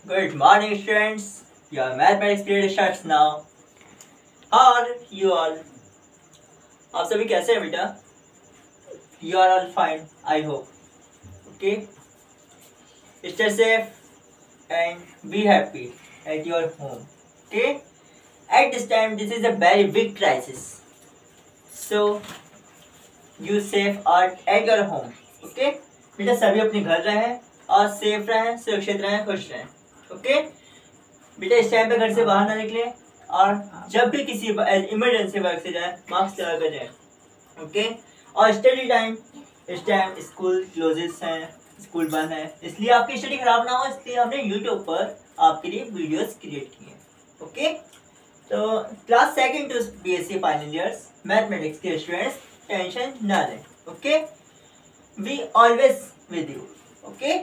Good morning, students. Your mathematics period starts now. How are you all? आप सभी कैसे हैं बेटा? You are all fine, I hope. Okay. Stay safe and be happy at your home. Okay. At this time, this is a very big crisis. So you safe at your home. Okay. बेटा सभी अपने घर रहें और safe रहें, सुरक्षित रहें, खुश रहें. ओके बेटा इस टाइम पे घर से बाहर ना निकले और जब भी किसी इमरजेंसी वर्क से जाए मास्क लगा कर जाए. ओके और स्टडी टाइम, इस टाइम स्कूल क्लोजेस हैं, स्कूल बंद है, इसलिए आपकी स्टडी खराब ना हो, इसलिए हमने यूट्यूब पर आपके लिए वीडियोस क्रिएट किए. ओके तो class second to BSc final years mathematics के स्टूडेंट्स टेंशन ना लें. Okay we always with you. Okay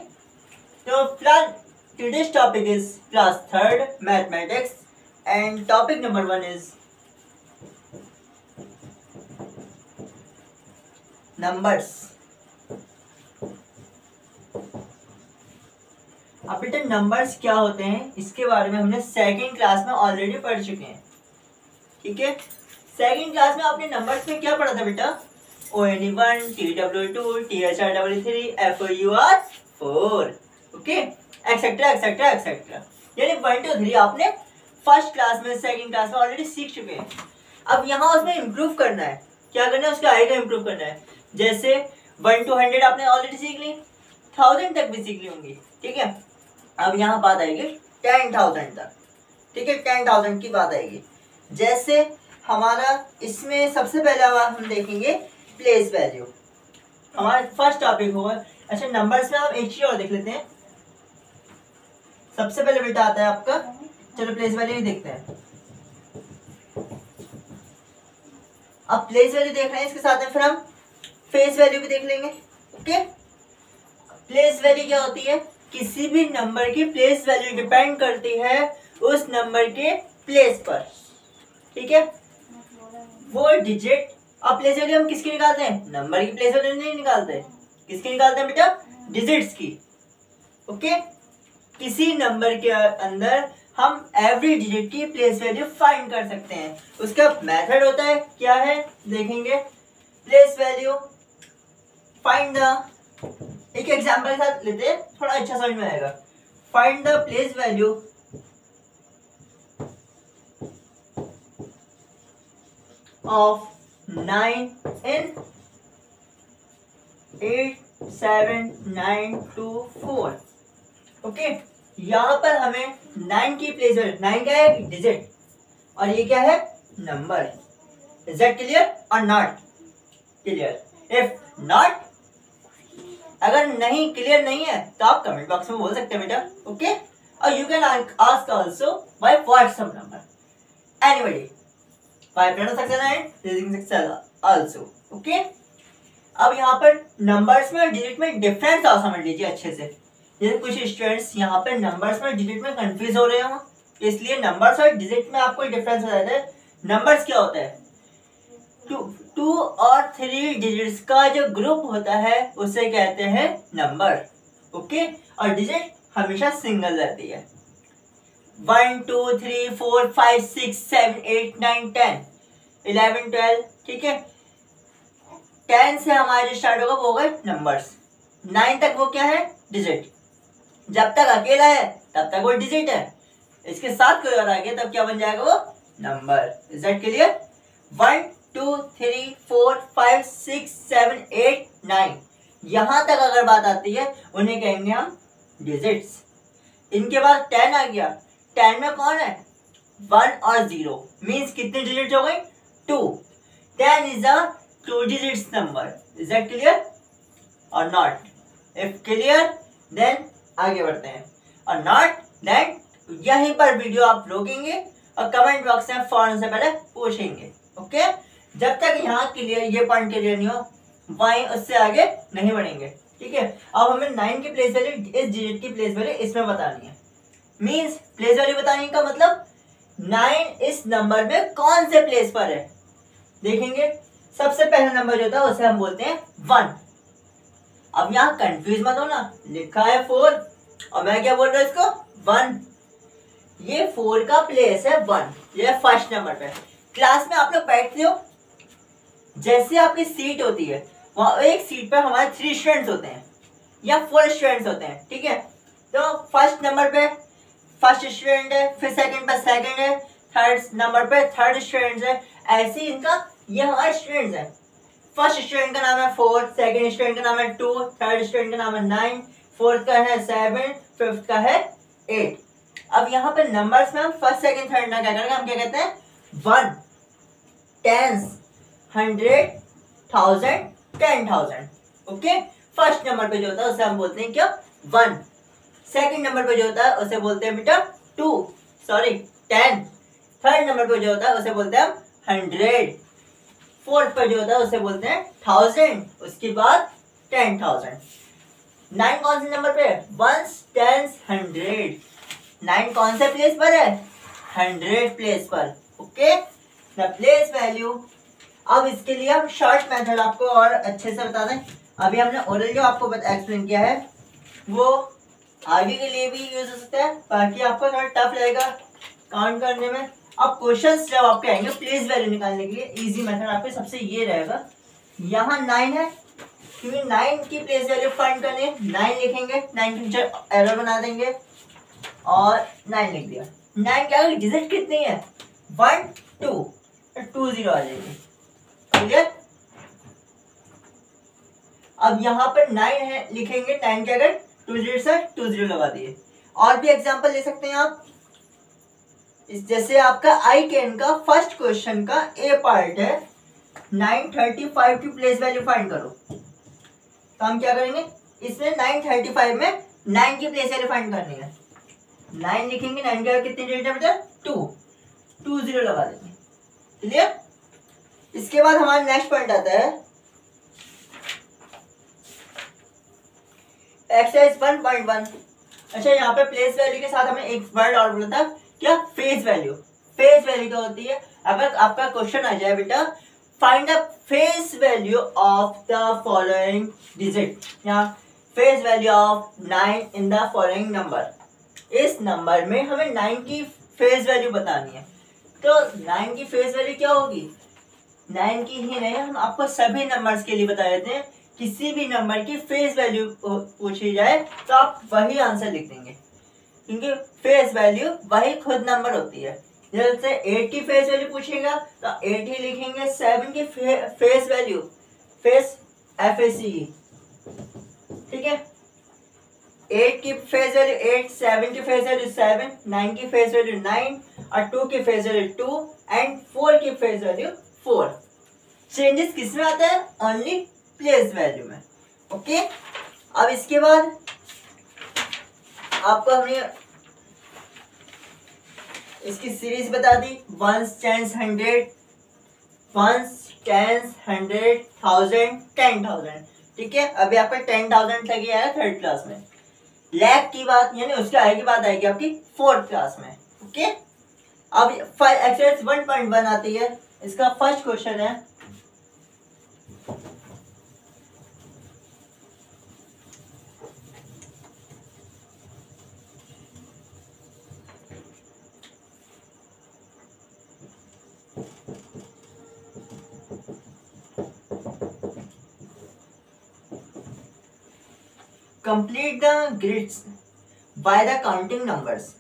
तो फिलहाल today's topic is class 3rd mathematics and topic number 1 is numbers. अब बेटा नंबर्स क्या होते हैं इसके बारे में हमने सेकंड क्लास में ऑलरेडी पढ़ चुके हैं. ठीक है सेकंड क्लास में आपने नंबर्स में क्या पढ़ा था बेटा? ONE1 TW2 THR3 FOUR. Okay etcetera etcetera etcetera यानी 1 2 3 आपने फर्स्ट क्लास में सेकंड क्लास में ऑलरेडी सीख चुके हैं. अब यहाँ उसमें इम्प्रूव करना है. क्या करना है? उसका आगे का इम्प्रूव करना है. जैसे 1 to 100 आपने ऑलरेडी सीख ली, 1000 तक भी सीख ली होंगी. ठीक है अब यहाँ बात आएगी 10,000 तक. ठीक है 10,000 की बात आएगी. जैसे हमारा इसमें सबसे पहले हम देखेंगे प्लेस वैल्यू. हमारा फर्स्ट टॉपिक होगा. अच्छा नंबर्स में हम एक चीज और देख लेते हैं. सबसे पहले बेटा आता है आपका, चलो प्लेस वैल्यू ही देखते हैं. अब प्लेस वैल्यू देख रहे हैं, इसके साथ में फिर हम फेस वैल्यू भी देख लेंगे. ओके प्लेस वैल्यू क्या होती है? किसी भी नंबर की प्लेस वैल्यू डिपेंड करती है उस नंबर के प्लेस पर. ठीक है वो डिजिट. अब प्लेस वैल्यू हम किसकी निकालते हैं? नंबर की प्लेस वैल्यू नहीं निकालते. किसकी निकालते हैं बेटा? डिजिट्स की. ओके किसी नंबर के अंदर हम एवरी डिजिट की प्लेस वैल्यू फाइंड कर सकते हैं. उसका मेथड होता है क्या है देखेंगे. प्लेस वैल्यू फाइंड द, एक एग्जांपल के साथ लेते हैं थोड़ा अच्छा समझ में आएगा. Find the place value of 9 in 8 7 9 2 4. Okay यहाँ पर हमें 9 की प्लेस वैल्यू, 9 क्या है? डिजिट, और ये क्या है? नंबर. इज दैट क्लियर और नॉट क्लियर? इफ नॉट, अगर नहीं क्लियर नहीं है तो आप कमेंट बॉक्स में बोल सकते हैं बेटा. ओके और you can ask also by WhatsApp number anybody by Pranav Saxena and reading Saxena also. Okay अब यहाँ पर नंबर्स में और डिजिट में डिफरेंस आप समझ लीजिए अच्छे से. जैसे कुछ स्टूडेंट्स यहाँ पे नंबर्स में डिजिट में कंफ्यूज हो रहे हो, इसलिए नंबर्स और डिजिट में आपको डिफरेंस हो जाता है. नंबर्स क्या होता है? 2 और 3 डिजिट्स का जो ग्रुप होता है उसे कहते हैं नंबर. ओके और डिजिट हमेशा सिंगल रहती है. 1 2 3 4 5 6 7 8 9 10 11 12. ठीक है 10 से हमारा जो स्टार्ट होगा वो होगा नंबर्स. 9 तक वो क्या है? डिजिट. जब तक अकेला है तब तक वो डिजिट है, इसके साथ कोई और आ गया तब क्या बन जाएगा? वो नंबर. Is that clear? 1 2 3 4 5 6 7 8 9 यहाँ तक अगर बात आती है उन्हें कहेंगे हम डिजिट्स. इनके बाद 10 आ गया. 10 में कौन है? 1 और 0 मीन्स कितने डिजिट हो गए? 2. 10 is a 2 digits number. Is that clear और नॉट? इफ क्लियर देन आगे बढ़ते हैं, और नॉट देन यहीं पर वीडियो आप रोकेंगे और कमेंट बॉक्स में फौरन से पहले पूछेंगे. ओके जब तक यहाँ क्लियर, ये पॉइंट क्लियर नहीं हो वहीं उससे आगे नहीं बढ़ेंगे. ठीक है अब हमें 9 की प्लेस वैल्यू, इस डिजिट की प्लेस वैल्यू इसमें बतानी है. मींस प्लेस वैल्यू बताने का मतलब 9 इस नंबर में कौन से प्लेस पर है. देखेंगे सबसे पहला नंबर जो था उसे हम बोलते हैं 1. अब यहाँ कंफ्यूज मत हो ना, लिखा है 4 और मैं क्या बोल रहा हूँ इसको 1। ये 4 का प्लेस है 1, ये फर्स्ट नंबर पे। क्लास में आप लोग बैठते हो, जैसे आपकी सीट होती है, वहां एक सीट पे हमारे 3 स्टूडेंट्स होते हैं या 4 स्टूडेंट्स होते हैं, ठीक है। तो फर्स्ट नंबर पे फर्स्ट स्टूडेंट है, फिर सेकंड पे सेकंड है, थर्ड नंबर पे थर्ड स्टूडेंट है। ऐसे ही इनका ये हमारे स्टूडेंट्स है। फर्स्ट स्टूडेंट का नाम है 4, सेकंड स्टूडेंट का नाम है 2, थर्ड स्टूडेंट का नाम है 9, फोर्थ का है 7, फिफ्थ का है 8। अब यहाँ पे नंबर्स में हम फर्स्ट सेकंड थर्ड ना क्या करेंगे, हम क्या कहते हैं 1, 10, 100, 1000, 10,000। ओके, फर्स्ट नंबर पे जो होता है उसे हम बोलते हैं क्या 1। सेकंड नंबर पे जो होता है उसे बोलते हैं बेटा 10। थर्ड नंबर पे जो होता है उसे बोलते हैं हम 100। फोर्थ पर जो होता है उसे बोलते हैं 1000, उसके बाद 10,000। 9 कौन से नंबर पे, 1, 10, 100। 9 कौन से प्लेस पर है, 100 प्लेस पर। Okay, the place value. अब इसके लिए हम शॉर्ट मेथड आपको और अच्छे से बता दें। अभी हमने ओरल जो आपको एक्सप्लेन किया है वो आगे के लिए भी यूज हो सकता है, बाकी आपको थोड़ा टफ लगेगा काउंट करने में। अब क्वेश्चंस जब आपके आएंगे प्लेस वैल्यू निकालने के लिए, इजी मेथड आपके सबसे ये रहेगा। यहाँ 9 है, क्योंकि 9 की प्लेस वैल्यू फाइंड करनी है, 9 लिखेंगे, 9 के नीचे एरर बना देंगे और 9 लिख दिया। 9 क्या डिजिट कितनी है, 1, 2, 2 0 आ जाएगी। क्लियर। अब यहाँ पर 9 है, लिखेंगे 9 के अगर 2 0 से 2 0 लगा दिए। और भी एग्जांपल ले सकते हैं आप, जैसे आपका आई कैन का फर्स्ट क्वेश्चन का ए पार्ट है 935 की प्लेस वैल्यू फाइंड करो। तो हम क्या करेंगे, इसमें 935 में 9 की प्लेस वैल्यू फाइंड करनी है। 9 लिखेंगे, 9 का कितने डिजिट है बेटा 2 0 लगा देंगे। क्लियर। इसके बाद हमारा नेक्स्ट पॉइंट आता है एक्सरसाइज 1.1। अच्छा, यहाँ पे प्लेस वैल्यू के साथ हमें एक वर्ड और बोला था, क्या, फेस वैल्यू। फेस वैल्यू क्या होती है, अगर आपका क्वेश्चन आ जाए बेटा find the face value of the following digit, या face value of 9 in the following number. इस नंबर में हमें 9 की फेस वैल्यू बतानी है। तो 9 की फेस वैल्यू क्या होगी, 9 की ही नहीं, हम आपको सभी नंबर्स के लिए बता देते हैं। किसी भी नंबर की फेस वैल्यू पूछी जाए तो आप वही आंसर लिख देंगे, क्योंकि फेस वैल्यू वही खुद नंबर होती है। जैसे 8 की फेस वैल्यू पूछेगा तो 8 ही लिखेंगे। 7 की फेस वैल्यू, फेस FACE, ठीक है। 8 की फेस वैल्यू 8, 7 की फेस वैल्यू 7, 9 की फेस वैल्यू 9 और 2 की फेस वैल्यू 2 एंड 4 की फेस वैल्यू 4। चेंजेस किस में आता है, ओनली प्लेस वैल्यू में। ओके, अब इसके बाद आपको हमने इसकी सीरीज बता दी, 1, 10, 100, 1, 10, 100, 1000, 10,000। ठीक है, अभी आपका 10,000 तक ही आया थर्ड क्लास में। लैख की बात यानी उसके आगे की बात आएगी आपकी फोर्थ क्लास में। ओके, अब एक्सरसाइज 1.1 आती है। इसका फर्स्ट क्वेश्चन है, complete the grids by the counting numbers.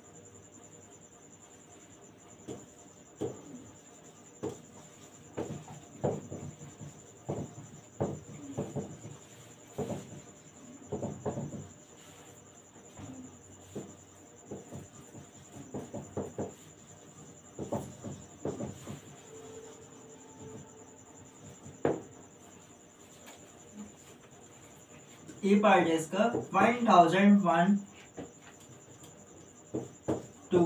ये पार्ट है इसका 1001 to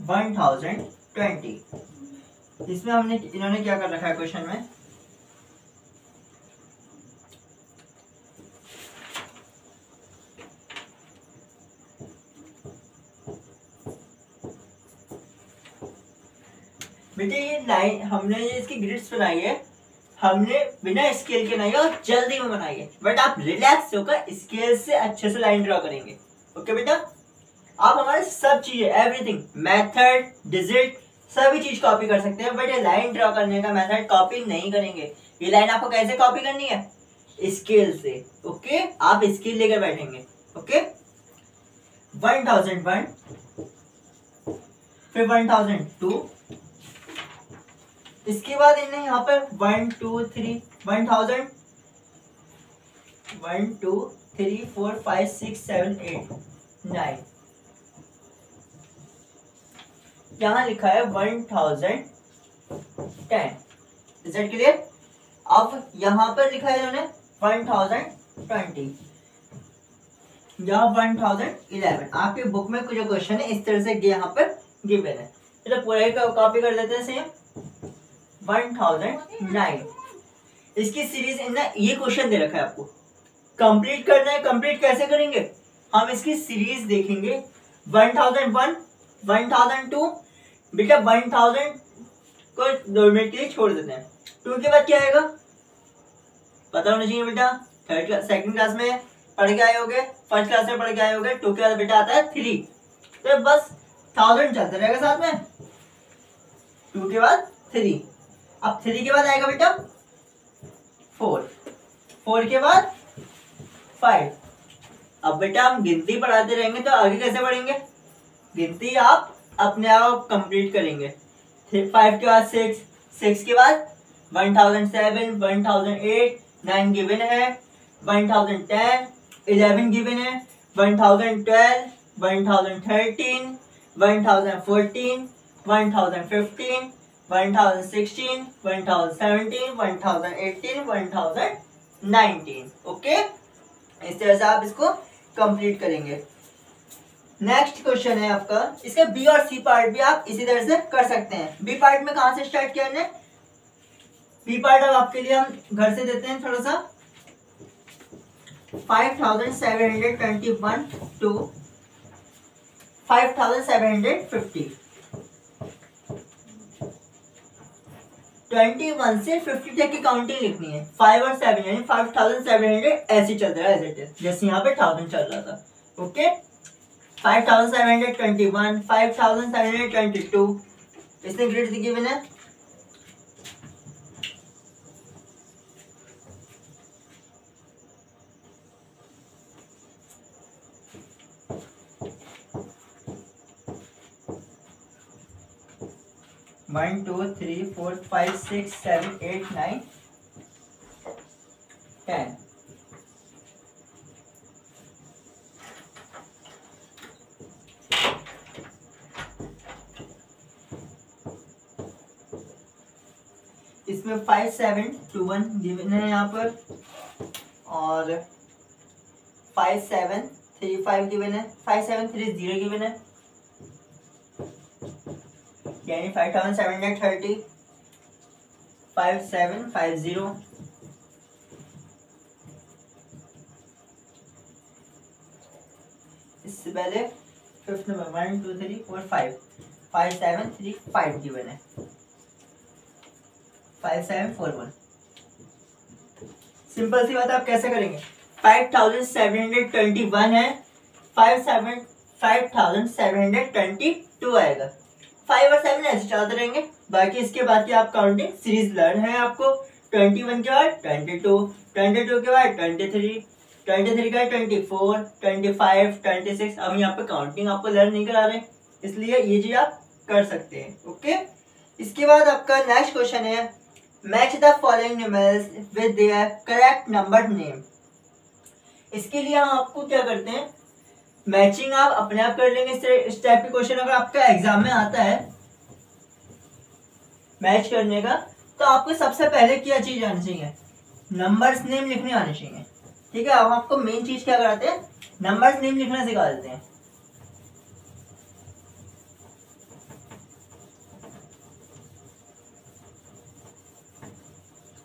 1020। इसमें हमने इन्होंने क्या कर रखा है क्वेश्चन में, बेटे ये लाइन हमने ये इसकी ग्रिड्स बनाई है। हमने बिना स्केल के नहीं और जल्दी में बनाई है, बट आप रिलैक्स होकर स्केल से अच्छे से लाइन ड्रॉ करेंगे। ओके बेटा, आप हमारे सब चीजें एवरीथिंग मेथड डिजिट सभी चीज कॉपी कर सकते हैं, बट ये लाइन ड्रॉ करने का मेथड कॉपी नहीं करेंगे। ये लाइन आपको कैसे कॉपी करनी है? स्केल से। ओके, आप स्केल लेकर बैठेंगे। ओके, 1001, फिर 1002, इसके बाद इन्हें यहाँ पर 1 2 3 1000 1 2 3 4 5 6 7 8 9, यहाँ लिखा है 1010। Is it clear? अब यहाँ पर लिखा है इन्होंने 1020 या 1011। आपके बुक में कुछ क्वेश्चन है इस तरह से यहाँ पर गिवन है, चलो पूरा ही कॉपी कर देते हैं सेम। 1009, इसकी सीरीज इन ये क्वेश्चन दे रखा है आपको, कंप्लीट करना है। कंप्लीट कैसे करेंगे? हम इसकी सीरीज देखेंगे। 1001 1002, बेटा 1000 को 2 मिनट के लिए छोड़ देते हैं। 2 के बाद क्या आएगा पता होना चाहिए बेटा, थर्ड क्लास सेकंड क्लास में पढ़ के आए होगे, फर्स्ट क्लास में पढ़ के आए होगे। 2 के बाद बेटा आता है 3, तो बस 1000 चलता रहेगा साथ में। 2 के बाद 3, अब 3 के बाद आएगा बेटा 4, 4 के बाद 5। अब बेटा हम गिनती पढ़ाते रहेंगे तो आगे कैसे बढ़ेंगे? गिनती आप अपने आप कंप्लीट करेंगे। 5 के बाद 6, 6 के बाद 1007 1008, 9 गिवन है, 1010 11 गिवन है, 1012 1013 1014 1015 1016 1017 1018 1019। ओके, इस तरह से आप इसको कंप्लीट करेंगे। नेक्स्ट क्वेश्चन है आपका, इसके बी और सी पार्ट भी आप इसी तरह से कर सकते हैं। बी पार्ट में कहां से स्टार्ट किया हमने? बी पार्ट अब आपके लिए हम घर से देते हैं थोड़ा सा। 5721 to 5750, 21 से 50 तक की काउंटिंग लिखनी है। 5 और 7 यानी 5700 ऐसे चल रहा है जैसे यहाँ पे 1000 चल रहा था। ओके, 5721 5722, इसने ग्रेड गिवन है। वन 2 3 4 5 6 7 8 9 10। इसमें 5721 गिवन है यहाँ पर, और 5735 गिवन है, 5730 गिवन है, यानी 5730 5750। इससे पहले फिफ्थ नंबर 1 2 3 4 5 5735 गिवन है, 5741। सिंपल सी बात, आप कैसे करेंगे? 5721 है, 5722 आएगा। 5 और 7 ऐसे चलते रहेंगे। बाकी इसके बाद की आप काउंटिंग सीरीज लर्न है आपको। 21 के बाद 22, 22 के बाद 23, 23 के बाद 24, 25, 26। अब यहाँ पे काउंटिंग आपको लर्न नहीं करा रहे, इसलिए ये चीज आप कर सकते हैं। ओके, इसके बाद आपका नेक्स्ट क्वेश्चन है, match the following numerals with their correct number name. इसके लिए हम आपको क्या करते हैं, मैचिंग आप अपने आप कर लेंगे। इस टाइप के क्वेश्चन अगर आपका एग्जाम में आता है मैच करने का, तो आपको सबसे पहले क्या चीज आनी चाहिए? नंबर्स नेम लिखने आने चाहिए। ठीक है, अब आपको मेन चीज क्या कराते हैं, नंबर्स नेम लिखना सिखा देते हैं।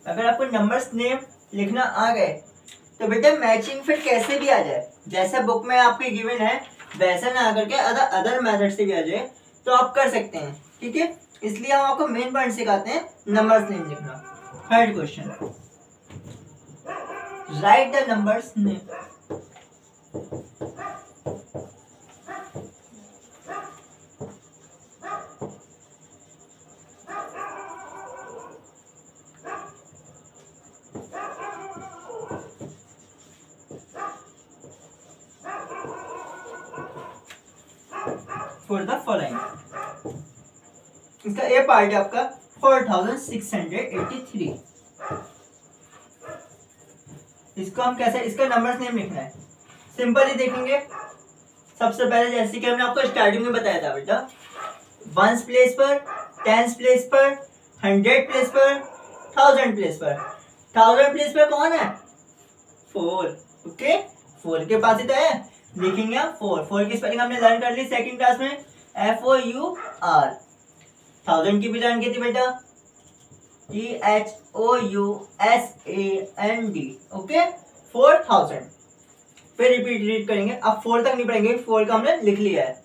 अगर आपको नंबर्स नेम लिखना आ गए तो बेटा मैचिंग फिर कैसे भी आ जाए, जैसे बुक में आपके गिवन है वैसा ना आकर के अदर मेथड से भी आ जाए तो आप कर सकते हैं। ठीक है, इसलिए हम आपको मेन पॉइंट सिखाते हैं नंबर्स नेम लिखना। Third question, right the numbers name. For the following, इसका ए पार्ट है आपका 4683। इसको हम कैसे, इसका नंबर्स नेम लिखना है, सिंपल ही देखेंगे। सबसे पहले जैसे कि हमने आपको स्टार्टिंग में बताया था बेटा, वंस प्लेस पर, टेंस प्लेस पर, 100 प्लेस पर, 1000 प्लेस पर। 1000 प्लेस पर कौन है? 4। ओके, 4 के पास ही तो है, लिखेंगे हम 4 की स्पेलिंग हमने लर्न कर ली सेकंड क्लास में, FOUR। 1000 की भी लर्न की थी बेटा, THOUSAND। ओके, 4000। फिर रिपीट करेंगे, अब 4 तक नहीं पढ़ेंगे, 4 का हमने लिख लिया है।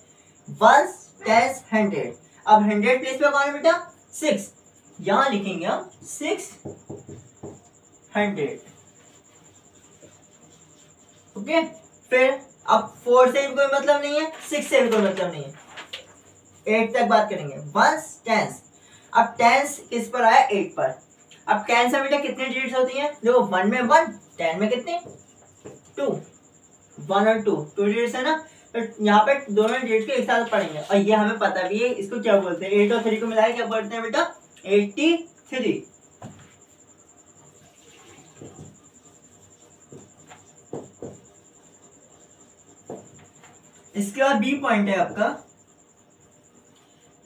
Ones, tens, 100। अब 100 प्लेस पे कौन है बेटा? 6। यहां लिखेंगे हम 600। ओके, फिर अब 4 से भी कोई मतलब नहीं है, 6 से भी कोई मतलब नहीं है, 8 तक बात करेंगे। Once, tense. अब टेंस किस पर आया? 8 पर। अब टेंस में बेटा कितने डिजिट्स होती हैं? देखो, 1 में 1, 10 में कितने? 2। 1 और 2 डिजिट्स है ना, तो यहाँ पे दोनों डिजिट के एक साथ पढ़ेंगे। और ये हमें पता भी है इसको क्या बोलते हैं, 8 और 3 को मिलाया क्या बोलते हैं बेटा? 83। इसके बाद बी पॉइंट है आपका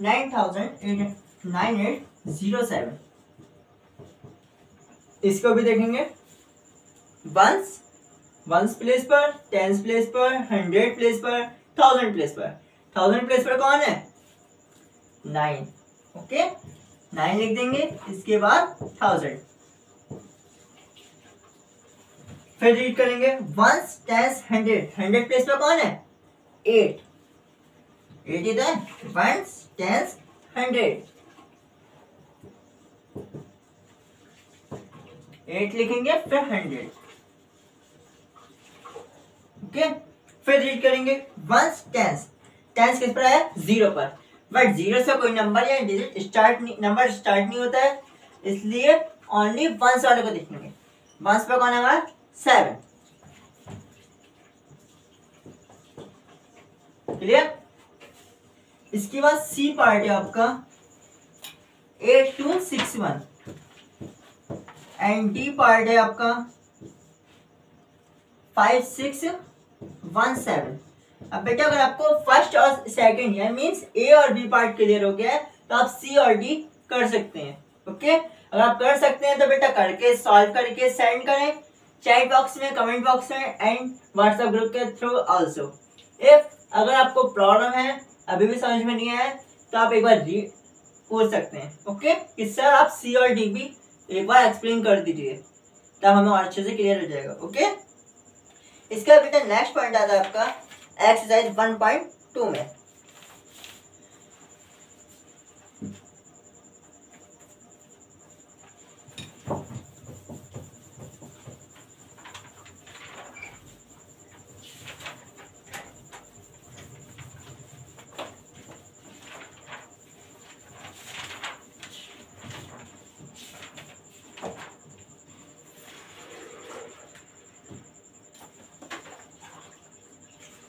9807। इसको भी देखेंगे, वंस प्लेस पर, टेंस प्लेस पर, 100 प्लेस पर, 1000 प्लेस पर। 1000 प्लेस पर कौन है? 9। ओके, 9 लिख देंगे, इसके बाद 1000। फिर रीड करेंगे, वंस, टेंस, 100 प्लेस पर कौन है? 8। 8 इधर है, वंस, टेंस, 100। 8 लिखेंगे, फिर 100। ओके, फिर रीड करेंगे, वंस, टेंस। टेंस किस पर आया? 0 पर। बट 0 से कोई नंबर या डिजिट नंबर स्टार्ट नहीं होता है, इसलिए ओनली वंस वाले को देखेंगे। वंस पर कौन है हमारा? 7। क्लियर? इसके बाद सी पार्ट है आपका 8261 एंड डी पार्ट है आपका 5617। अब बेटा अगर आपको फर्स्ट और सेकंड यानी मींस ए और बी पार्ट क्लियर हो गया है, तो आप सी और डी कर सकते हैं। ओके, अगर आप कर सकते हैं तो बेटा करके सॉल्व करके सेंड करें चैट बॉक्स में, कमेंट बॉक्स में एंड व्हाट्सएप ग्रुप के थ्रू आल्सो। इफ अगर आपको प्रॉब्लम है, अभी भी समझ में नहीं आया, तो आप एक बार पूछ सकते हैं। ओके, कि सर आप सी और डी भी एक बार एक्सप्लेन कर दीजिए, तब हमें और अच्छे से क्लियर हो जाएगा। ओके, इसका बेटा नेक्स्ट पॉइंट आता है आपका एक्सरसाइज 1.2 में।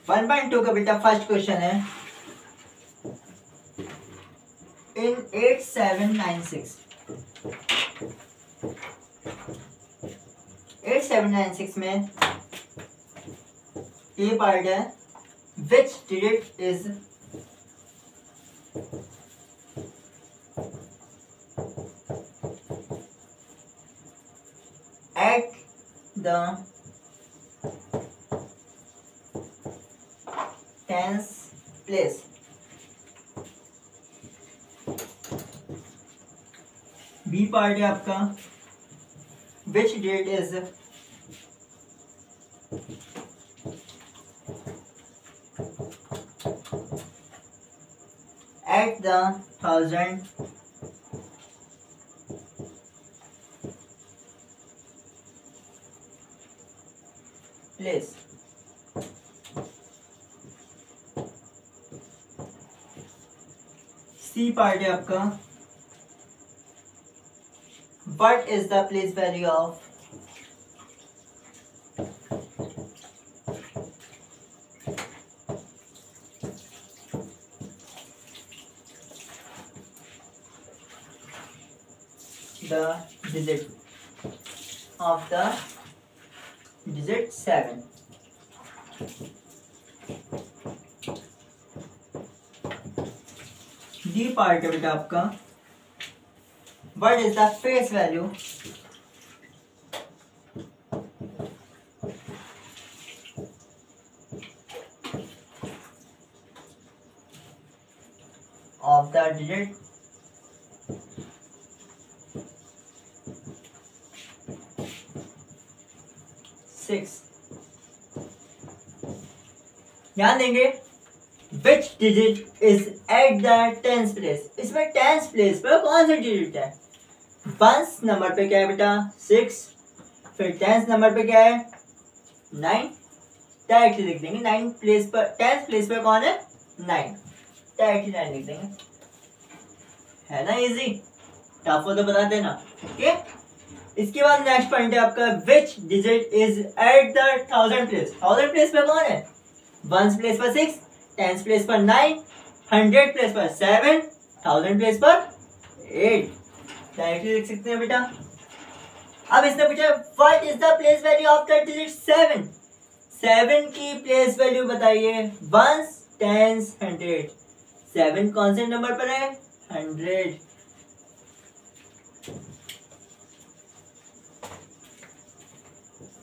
वन पॉइंट टू का बेटा फर्स्ट क्वेश्चन है, इन 8796 में ये पार्ट है, which digit is at the tens place. B part है आपका विच डेट is at the 1000 place. C part है आपका, what is the place value of the digit of the digit 7। D part है बेटा आपका, what is the face value of the digit 6। ध्यान देंगे, which digit is at the tens place. इसमें tens place पर कौन सा डिजिट है? वंस नंबर पे क्या है बेटा 6, फिर टेंस नंबर पे क्या है 9। डायरेक्टली लिख देंगे 9 प्लेस पर, टेंस प्लेस पर कौन है 9, डायरेक्टली 9 लिख देंगे, है ना इजी। टफ हो तो बता देना। ओके, इसके बाद नेक्स्ट पॉइंट है आपका, which digit is at the 1000 place. 1000 place पर कौन है? वंस प्लेस पर 6, टेंस प्लेस पर 9, 100 प्लेस पर 7, 1000 प्लेस पर 8। डायरेक्टली लिख सकते हैं बेटा। अब इसने पूछा what is the place value of the digit 7। 7 की प्लेस वैल्यू बताइए, वंस, टेंस, 100। 7 कौन से नंबर पर है? 100।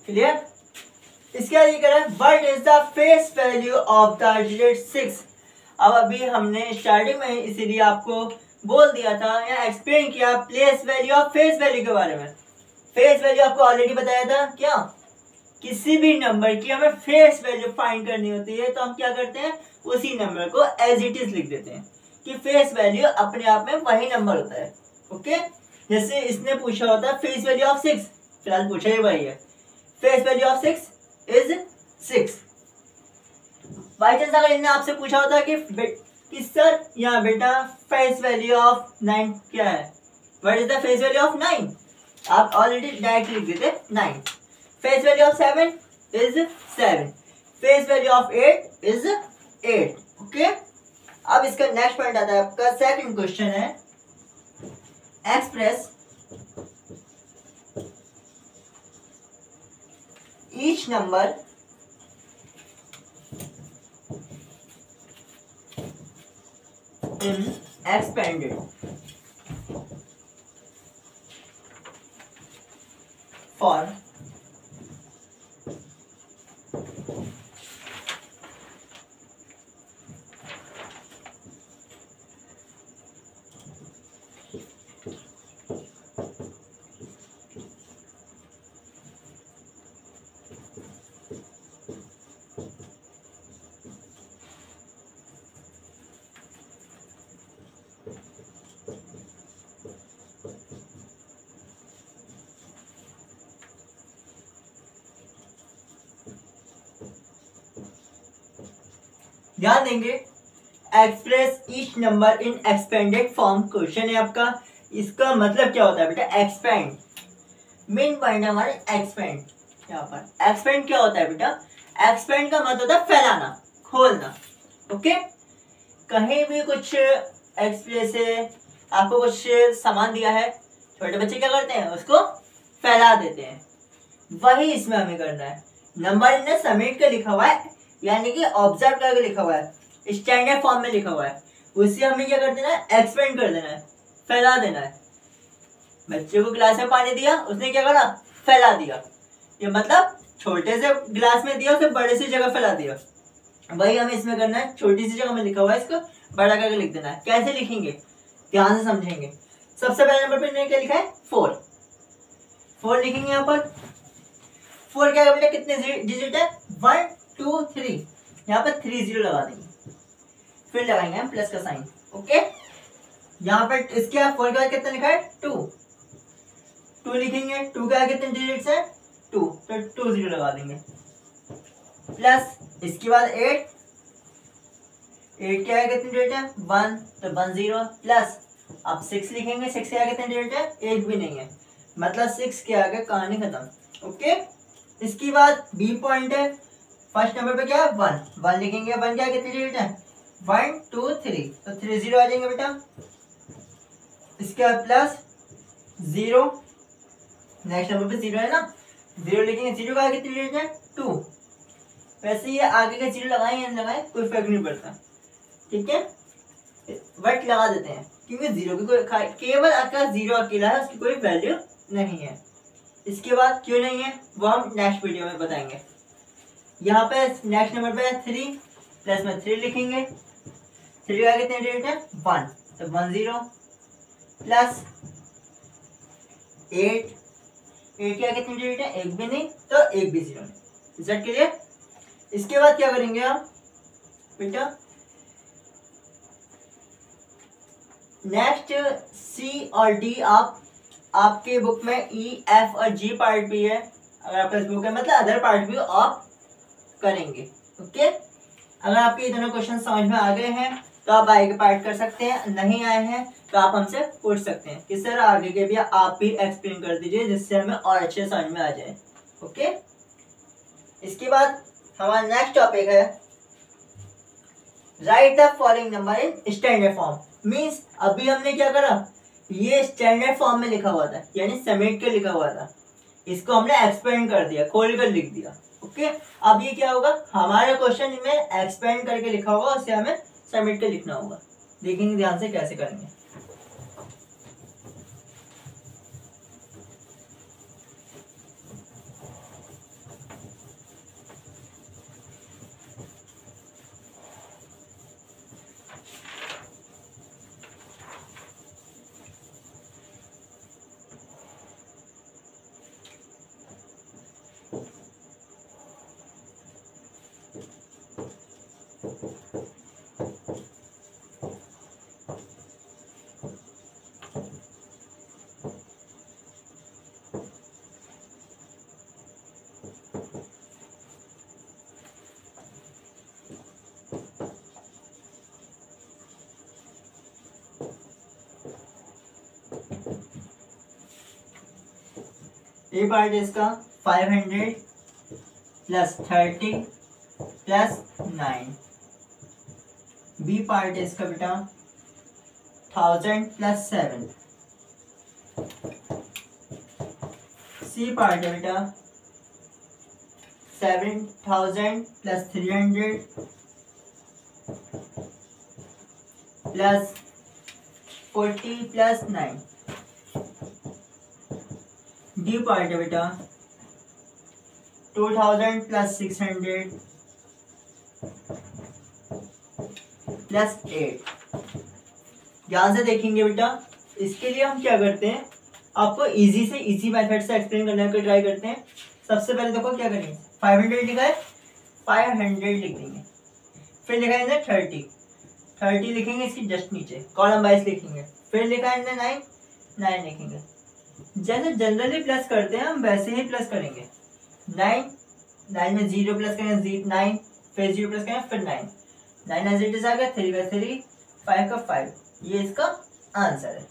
क्लियर? इसके बाद ये कह रहा है what is the face value of the digit 6। अब अभी हमने स्टार्टिंग में इसीलिए आपको बोल दिया था या एक्सप्लेन किया प्लेस वैल्यू और फेस वैल्यू के बारे में। फेस वैल्यू आपको ऑलरेडी बताया था, क्या किसी भी नंबर की हमें फेस वैल्यू फाइंड करनी होती है तो हम क्या करते हैं, उसी नंबर को एज इट इज लिख देते हैं कि फेस वैल्यू अपने आप में वही नंबर होता है। ओके, जैसे इसने पूछा होता है फेस वैल्यू ऑफ 6, फिलहाल पूछा ही वही है, face value of 6 is 6। By chance अगर इन्हें आपसे पूछा होता कि सर यहाँ बेटा फेस वैल्यू ऑफ 9 क्या है, what is the face value of 9, आप ऑलरेडी डायरेक्ट लिख देते 9। Face value of 7 is 7, face value of 8 is 8। Okay, अब इसका नेक्स्ट पॉइंट आता है आपका, सेकंड क्वेश्चन है, express each number in expanded form ध्यान देंगे, express each number in expanded form question है आपका। इसका मतलब क्या होता है बेटा, एक्सपेंड, मेन पॉइंट है हमारे एक्सपेंड। यहाँ पर एक्सपेंड क्या होता है बेटा, एक्सपेंड का मतलब होता है फैलाना, खोलना। ओके, कहीं भी कुछ एक्सप्रेस है, आपको कुछ सामान दिया है, छोटे बच्चे क्या करते हैं, उसको फैला देते हैं, वही इसमें हमें करना है। नंबर इनने समेट के लिखा हुआ है, यानी कि ऑब्जर्व करके लिखा हुआ है, स्टैंडर्ड फॉर्म में लिखा हुआ है, उससे हमें क्या कर देना है, एक्सपेंड कर देना है, फैला देना है। बच्चे को गिलास में पानी दिया, उसने क्या करा, फैला दिया। ये मतलब छोटे से गिलास में दिया, उसे बड़े सी जगह फैला दिया। वही हमें इसमें करना है, छोटी सी जगह में लिखा हुआ है, इसको बड़ा करके लिख देना है। कैसे लिखेंगे, ध्यान से समझेंगे। सबसे पहले नंबर पर क्या लिखा है, 4। 4 लिखेंगे यहाँ पर। 4 क्या बेटा, कितने डिजिट है, 1 2 3, यहाँ पर 3 0 लगा देंगे, फिर लगाएंगे हम प्लस का साइन। ओके, यहाँ पर इसके 4 का कितना लिखा है, 2 2 लिखेंगे। 2 का कितने डिजिट्स है, 2, तो 2 0 लगा देंगे। प्लस इसके बाद 8 क्या है, कितनी डिजिट है 1, तो 1 0 प्लस अब 6 लिखेंगे, 6 के आगे कितनी डिजिट है, 1 भी नहीं है, मतलब 6 के आगे कहानी खत्म। ओके, इसके बाद बी पॉइंट है, फर्स्ट नंबर पे क्या है 1, 1 लिखेंगे, 1 क्या कितनी डिजिट है 1 2 3, तो 3 0 आ जाएंगे बेटा। इसके बाद प्लस 0, नेक्स्ट नंबर पे 0 है ना, 0 लिखेंगे, 0 का कितनी डिजिट है 2, वैसे ये आगे का 0 लगाए या नहीं लगाए कोई फर्क नहीं पड़ता, ठीक है, बट लगा देते हैं क्योंकि 0 की कोई केवल आपका 0 अकेला है, उसकी कोई वैल्यू नहीं है। इसके बाद क्यों नहीं है वो हम नेक्स्ट वीडियो में बताएंगे। यहाँ पे नेक्स्ट नंबर पे 3, प्लस में 3 लिखेंगे, 3 का कितने डिजिट है 1, तो 1 0 प्लस 8 क्या कितनी डिजिट है, 1 भी नहीं, तो 1 भी 0 नहीं। Is that clear? इसके बाद क्या करेंगे आप बेटा, नेक्स्ट सी और डी आपके बुक में ई एफ और जी पार्ट भी है, अगर आपका बुक है मतलब अदर पार्ट भी आप करेंगे। ओके, अगर आपके ये दोनों क्वेश्चन समझ में आ गए हैं तो आप आगे के पार्ट कर सकते हैं, नहीं आए हैं तो आप हमसे पूछ सकते हैं कि सर आगे के भी आप भी एक्सप्लेन कर दीजिए जिससे हमें और अच्छे समझ में आ जाए। ओके, इसके बाद हमारा नेक्स्ट टॉपिक है right the following number in standard form. Means अभी हमने क्या करा, ये स्टैंडर्ड फॉर्म में लिखा हुआ था यानी समेट के लिखा हुआ था, इसको हमने एक्सपेंड कर दिया, खोल कर लिख दिया। ओके, अब ये क्या होगा, हमारे क्वेश्चन में एक्सपेंड करके लिखा होगा, उसे हमें समेट के लिखना होगा। देखेंगे ध्यान से कैसे करेंगे। ए पार्ट इसका 500 प्लस 30 प्लस 9, बी पार्ट इसका बेटा 1000 प्लस 7, सी पार्ट है बेटा 7000 plus 300 plus 40 plus 9, D part है बेटा 2000 प्लस 600 प्लस 8। ध्यान से देखेंगे बेटा, इसके लिए हम क्या करते हैं, आपको इजी से इजी मेथड से एक्सप्लेन करने का ट्राई करते हैं। सबसे पहले देखो क्या करेंगे, 500 लिखा है 500 लिख देंगे, फिर लिखा है 30 लिखेंगे, इसकी जस्ट नीचे कॉलम वाइज लिखेंगे, फिर लिखा है 9 लिखेंगे। जैसे जनरली प्लस करते हैं हम वैसे ही प्लस करेंगे, 9 में 0 प्लस करेंगे 9, फिर 0 प्लस करेंगे फिर 9 एज इट इज आ गया, 3 का 3, 5 का 5, ये इसका आंसर है।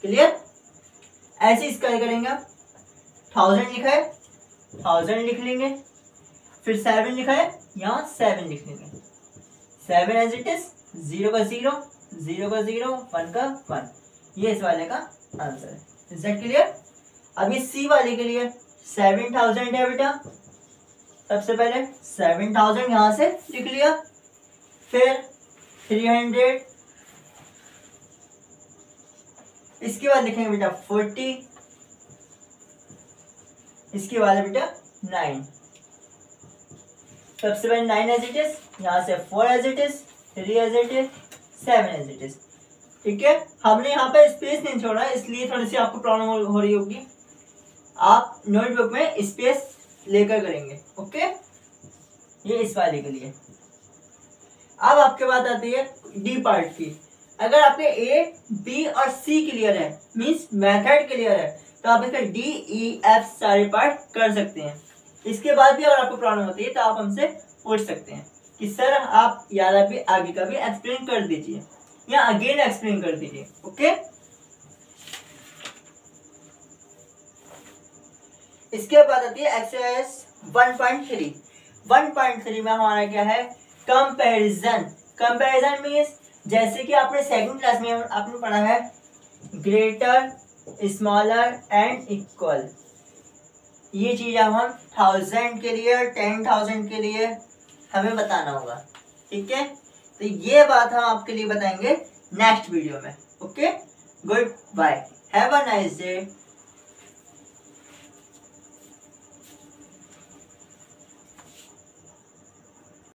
क्लियर? ऐसे इसका करेंगे आप, 1000 लिखा है 1000 लिख लेंगे, फिर 7 लिखा है यहाँ 7 लिख लेंगे, 7 एज इट इज, 0 का 0, 0 का 0, 1 का 1, ये इस वाले का आंसर है। Is that clear? अब ये सी वाले के लिए 7000 है बेटा, सबसे पहले 7000 यहां से लिख लिया, फिर 300, इसके बाद लिखेंगे बेटा 40, इसके बाद बेटा 9, सबसे पहले 9 एज इट इज, यहाँ से 4 as it is, 3 as it is, 7 as it is. ठीक है, हमने यहाँ पे स्पेस नहीं छोड़ा इसलिए थोड़ी सी आपको प्रॉब्लम हो रही होगी, आप नोटबुक में स्पेस लेकर करेंगे। ओके, ये इस वाले के लिए। अब आपके बात आती है डी पार्ट की। अगर आपके ए बी और सी क्लियर है, मींस मेथड क्लियर है, तो आप इसका डी ई एफ सारे पार्ट कर सकते हैं। इसके बाद भी अगर आपको प्रॉब्लम होती है तो आप हमसे पूछ सकते हैं कि सर आप यार अभी आगे का भी एक्सप्लेन कर दीजिए या अगेन एक्सप्लेन कर दीजिए। ओके, इसके बाद आती है एक्सरसाइज 1.3। 1.3 में हमारा क्या है, कंपैरिजन। कंपैरिजन मीन्स जैसे कि आपने सेकंड क्लास में आपने पढ़ा है ग्रेटर, स्मॉलर एंड इक्वल। ये चीज अब हम 1000 के लिए, 10,000 के लिए हमें बताना होगा। ठीक है, तो ये बात हम आपके लिए बताएंगे नेक्स्ट वीडियो में। Okay, goodbye, have a nice day.